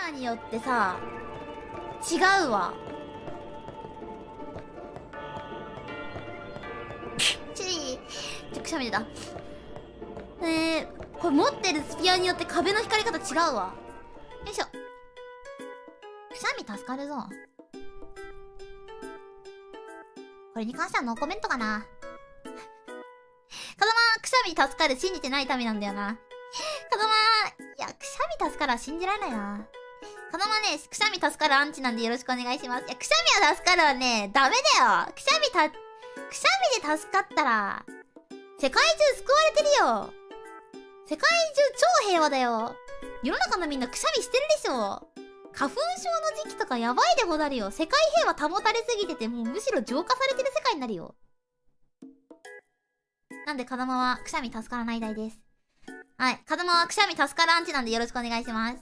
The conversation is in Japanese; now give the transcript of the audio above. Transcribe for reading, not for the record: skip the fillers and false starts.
アによってさ、違うわ。くしゃみ出た。これ持ってるスピアによって壁の光り方違うわ。よいしょ。くしゃみ助かるぞ。これに関してはノーコメントかな。くしゃみ助かる信じてないためなんだよな。いや、くしゃみ助かるは信じられないな。ね、くしゃみ助かるアンチなんでよろしくお願いします。いや、くしゃみは助かるはね、ダメだよ。くしゃみで助かったら、世界中救われてるよ。世界中超平和だよ。世の中のみんなくしゃみしてるでしょ。花粉症の時期とかやばいでござるよ。世界平和保たれすぎてて、もうむしろ浄化されてる世界になるよ。なんで、はくしゃみ助からない台です。はい。はくしゃみ助かるアンチなんでよろしくお願いします。